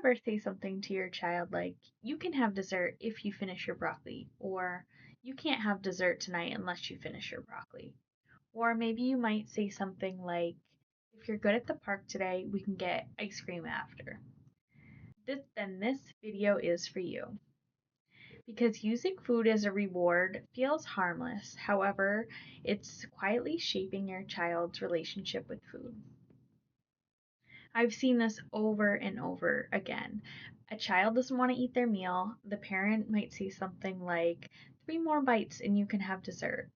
ever say something to your child like, you can have dessert if you finish your broccoli, or you can't have dessert tonight unless you finish your broccoli? Or maybe you might say something like, if you're good at the park today, we can get ice cream after. This video is for you. Because using food as a reward feels harmless, however, it's quietly shaping your child's relationship with food. I've seen this over and over again. A child doesn't want to eat their meal. The parent might say something like, 3 more bites and you can have dessert.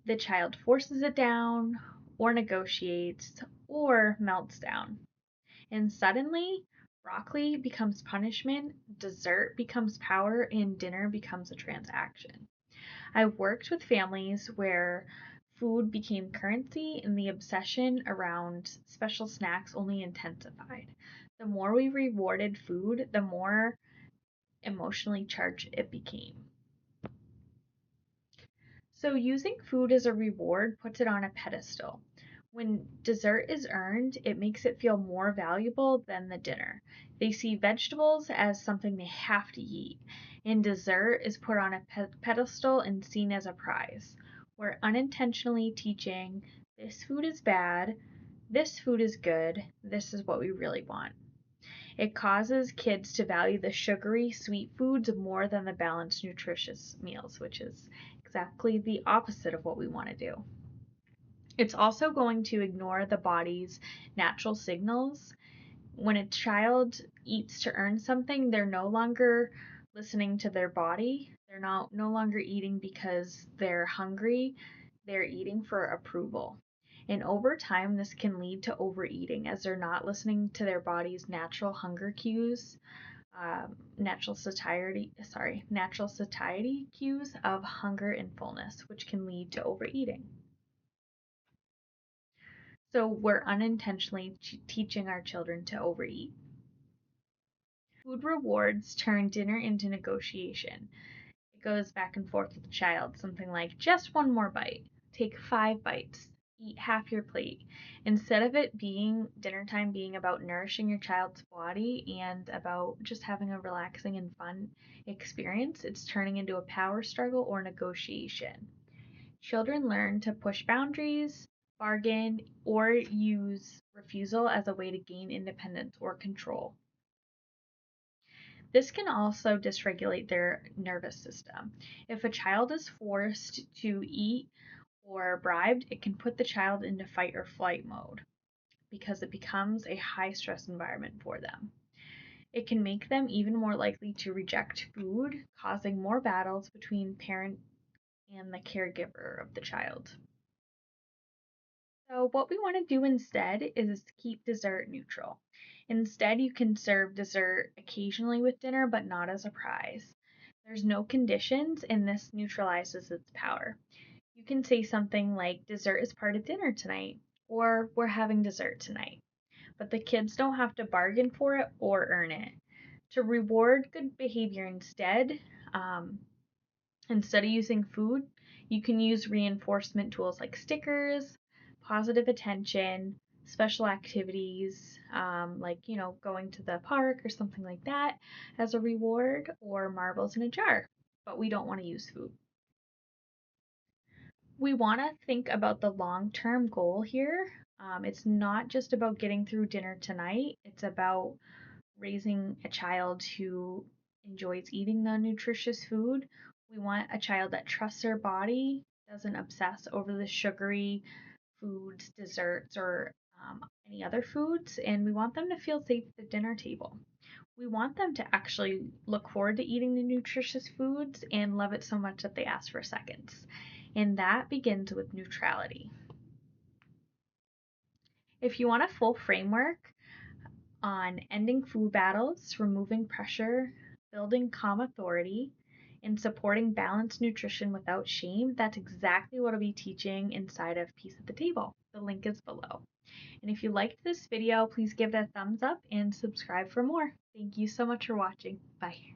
The child forces it down, or negotiates, or melts down. And suddenly, broccoli becomes punishment, dessert becomes power, and dinner becomes a transaction. I've worked with families where food became currency and the obsession around special snacks only intensified. The more we rewarded food, the more emotionally charged it became. So, using food as a reward puts it on a pedestal. When dessert is earned, it makes it feel more valuable than the dinner. They see vegetables as something they have to eat, and dessert is put on a pedestal and seen as a prize. We're unintentionally teaching this food is bad, this food is good, this is what we really want. It causes kids to value the sugary, sweet foods more than the balanced, nutritious meals, which is exactly the opposite of what we want to do. It's also going to ignore the body's natural signals. When a child eats to earn something, they're no longer listening to their body. They're no longer eating because they're hungry. They're eating for approval. And over time, this can lead to overeating as they're not listening to their body's natural hunger cues, natural satiety cues of hunger and fullness, which can lead to overeating. So we're unintentionally teaching our children to overeat. Food rewards turn dinner into negotiation. It goes back and forth with the child, something like, just 1 more bite, take 5 bites, eat half your plate. Instead of it being dinner time being about nourishing your child's body and about just having a relaxing and fun experience, it's turning into a power struggle or negotiation. Children learn to push boundaries, bargain, or use refusal as a way to gain independence or control. This can also dysregulate their nervous system. If a child is forced to eat or bribed, it can put the child into fight or flight mode because it becomes a high stress environment for them. It can make them even more likely to reject food, causing more battles between parent and the caregiver of the child. So what we want to do instead is keep dessert neutral. Instead, you can serve dessert occasionally with dinner, but not as a prize. There's no conditions, and this neutralizes its power. You can say something like, dessert is part of dinner tonight, or we're having dessert tonight. But the kids don't have to bargain for it or earn it. To reward good behavior instead of using food, you can use reinforcement tools like stickers, positive attention, special activities, going to the park or something like that as a reward, or marbles in a jar. But we don't want to use food. We want to think about the long-term goal here. It's not just about getting through dinner tonight. It's about raising a child who enjoys eating the nutritious food. We want a child that trusts their body, doesn't obsess over the sugary foods, desserts, or any other foods, and we want them to feel safe at the dinner table. We want them to actually look forward to eating the nutritious foods and love it so much that they ask for seconds. And that begins with neutrality. If you want a full framework on ending food battles, removing pressure, building calm authority, and supporting balanced nutrition without shame, that's exactly what I'll be teaching inside of Peace at the Table. The link is below. And if you liked this video, please give it a thumbs up and subscribe for more. Thank you so much for watching. Bye.